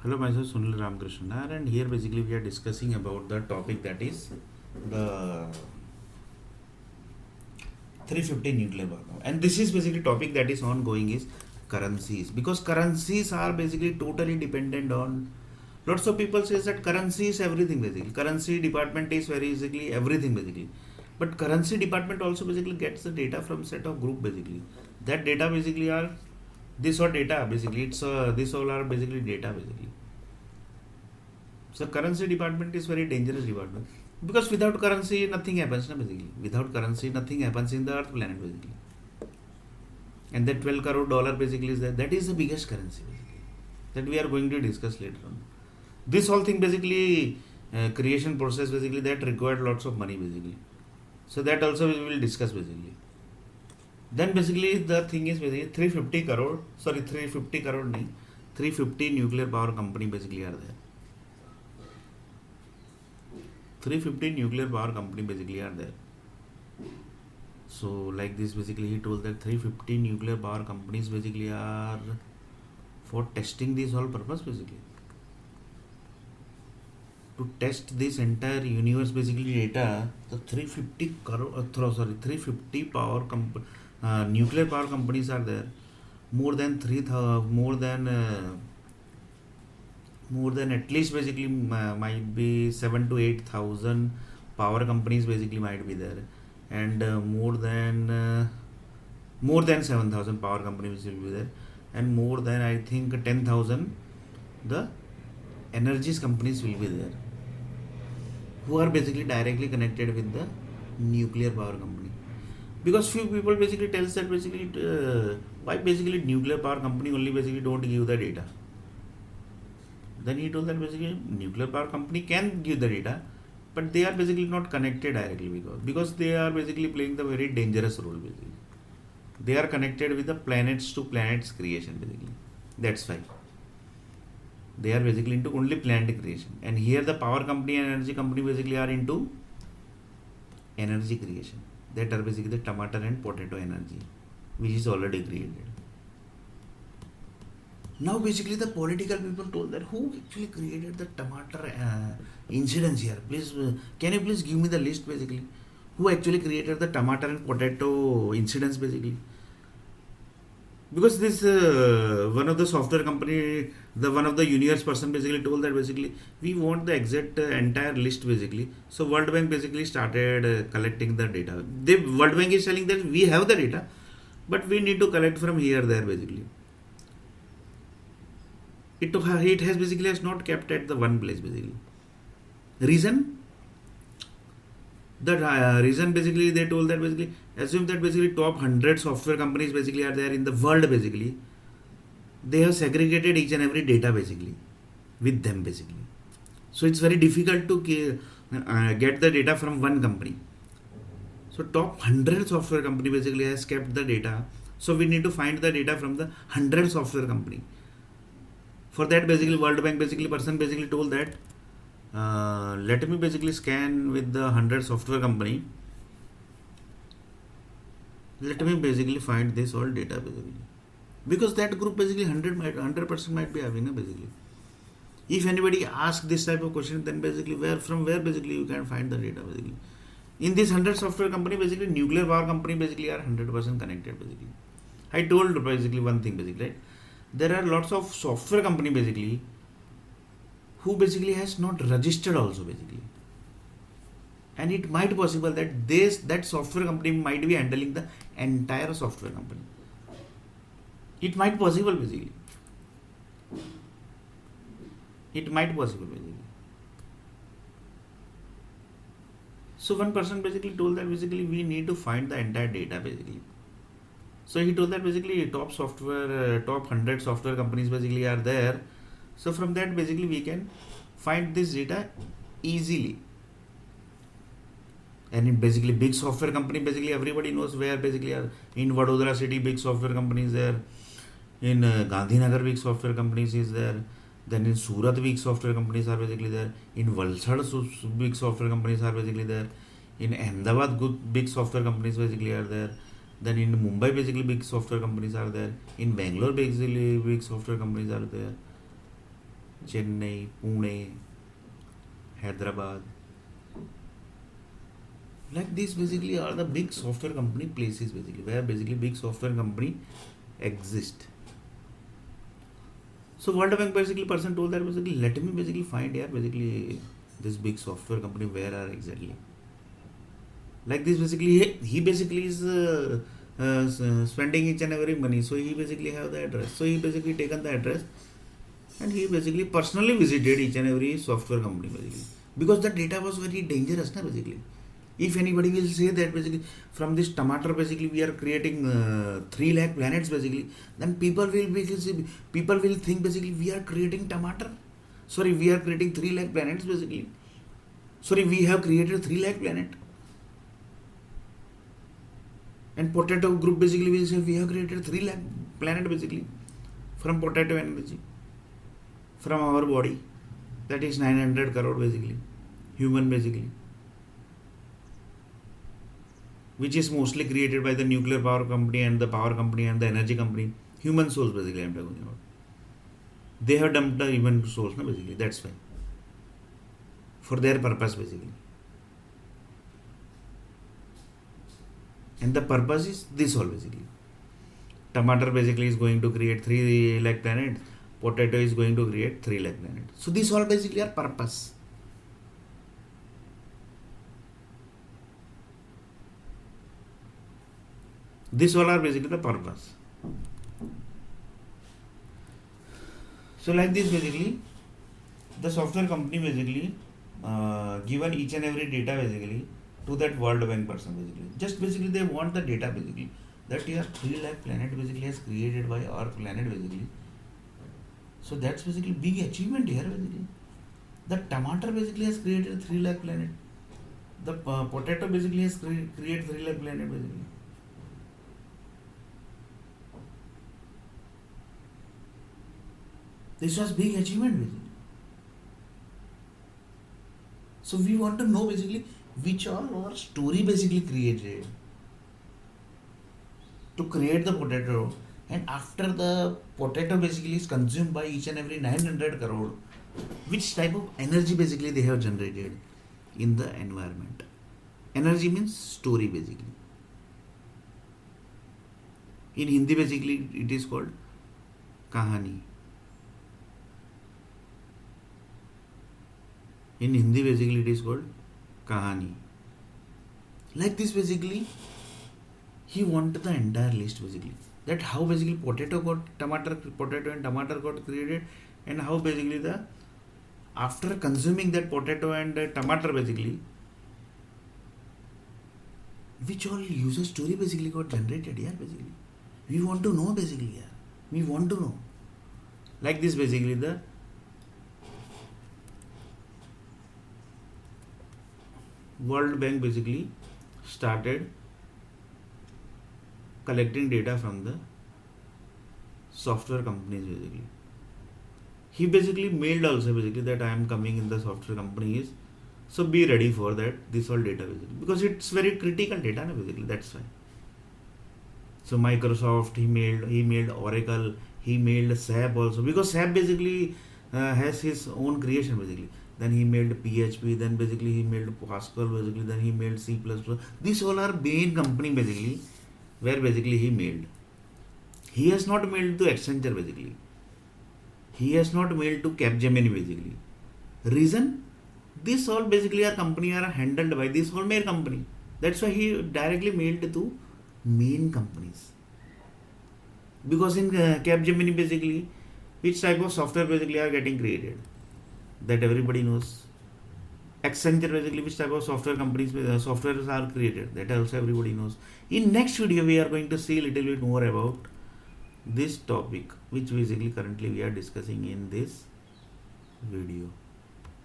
Hello, myself Sunil Ramakrishnan, and here basically we are discussing about the topic that is the 350 nuclear bomb. And this is basically topic that is ongoing is currencies, because currencies are basically totally dependent on. Lots of people says that currency is everything basically. Currency department is very basically everything basically. But currency department also basically gets the data from set of group basically. That data basically are this or data basically. It's this all are basically data basically. So currency department is very dangerous department, because without currency nothing happens na basically. Without currency nothing happens in the earth planet basically. And that 12 crore dollar basically is that is the biggest currency basically, that we are going to discuss later on. This whole thing basically creation process basically that required lots of money basically. So that also we will discuss basically. Then basically the thing is basically 350 crore nahi, 350 nuclear power company basically are there. 350 nuclear power company basically are there. So like this basically he told that 350 nuclear power companies basically are for testing this whole purpose basically. To test this entire universe basically data, the 350 crore, 350 nuclear power companies are there. More than at least basically might be 7 to 8,000 power companies basically might be there, and more than 7,000 power companies will be there, and more than I think 10,000 the energies companies will be there, who are basically directly connected with the nuclear power company. Because few people basically tells that basically why basically nuclear power company only basically don't give the data. Then he told that basically nuclear power company can give the data, but they are basically not connected directly, because they are basically playing the very dangerous role basically. They are connected with the planets to planets creation basically. That's why they are basically into only planet creation, and here the power company and energy company basically are into energy creation. That are basically the tomato and potato energy, which is already created. Now basically the political people told that who actually created the tomato incidents here. Please, can you please give me the list basically? Who actually created the tomato and potato incidents basically? Because this one of the software company, the one of the universe person basically told that basically we want the exact entire list basically. So World Bank basically started collecting the data. The World Bank is telling that we have the data, but we need to collect from here there basically. It has basically has not kept at the one place basically. Reason? The reason basically they told that basically assume that basically top 100 software companies basically are there in the world basically. They have segregated each and every data basically with them basically. So it's very difficult to get the data from one company. So top 100 software company basically has kept the data. So we need to find the data from the 100 software company. For that basically World Bank basically person basically told that let me basically scan with the 100 software company. Let me basically find this all data basically, because that group basically 100% might be having a basically. If anybody asks this type of question, then basically from where basically you can find the data basically. In this 100 software company basically nuclear power company basically are 100% connected basically. I told basically one thing basically, right? There are lots of software company basically who basically has not registered also basically, and it might possible that that software company might be handling the entire software company. It might possible basically. It might possible basically. So one person basically told that basically we need to find the entire data basically. So he told that basically top 100 software companies basically are there. So from that basically we can find this data easily. And in basically big software company basically everybody knows where basically are. In Vadodara city big software companies there. In Gandhinagar big software companies is there. Then in Surat big software companies are basically there. In Valsad big software companies are basically there. In Ahmedabad good big software companies basically are there. Then in Mumbai basically big software companies are there. In Bangalore basically big software companies are there. Chennai, Pune, Hyderabad. Like these basically are the big software company places basically where basically big software company exist. So World Bank basically person told that basically let me basically find here basically this big software company where are exactly. Like this basically he basically is spending each and every money, so he basically have the address, so he basically taken the address and he basically personally visited each and every software company basically because the data was very dangerous na basically. If anybody will say that basically from this tomato basically we are creating 3 lakh planets basically, then people will think basically we are creating tomato, sorry we are creating 3 lakh planets basically, sorry we have created 3 lakh planet. And potato group basically will say we have created 3 lakh planet basically from potato energy from our body, that is 900 crore basically human basically, which is mostly created by the nuclear power company and the power company and the energy company. Human souls basically I'm talking about. They have dumped the human souls, no, basically. That's why. For their purpose basically. And the purpose is this all basically. Tomato basically is going to create 3 lakh planets. Potato is going to create 3 lakh planets. So these all basically are purpose. These all are basically the purpose. So like this basically, the software company basically given each and every data basically to that World Bank person basically. Just basically they want the data basically that your 3 lakh planet basically has created by our planet basically. So that's basically big achievement here basically. The tomato basically has created 3 lakh planet. The potato basically has created 3 lakh planet basically. This was big achievement basically. So we want to know basically which all our story basically created to create the potato, and after the potato basically is consumed by each and every 900 crore, which type of energy basically they have generated in the environment. Energy means story basically. In Hindi basically it is called kahani. In Hindi basically it is called kahani. Like this basically he wanted the entire list basically, that how basically potato and tomato got created, and how basically the after consuming that potato and tomato basically which all user story basically got generated here basically. We want to know basically here. We want to know. Like this basically the World Bank basically started collecting data from the software companies basically. He basically mailed also basically that I am coming in the software companies, so be ready for that, this all data basically, because it's very critical data basically, that's why. So Microsoft, he mailed Oracle, he mailed SAP also, because SAP basically has his own creation basically. Then he mailed PHP, then basically he mailed Pascal basically, then he mailed C++. These all are main company basically where basically he mailed. He has not mailed to Accenture basically. He has not mailed to Capgemini basically. Reason? These all basically are handled by this whole main company. That's why he directly mailed to main companies. Because in Capgemini basically, which type of software basically are getting created, that everybody knows. Accenture basically which type of software companies softwares are created, that also everybody knows. In next video we are going to see a little bit more about this topic, which basically currently we are discussing in this video.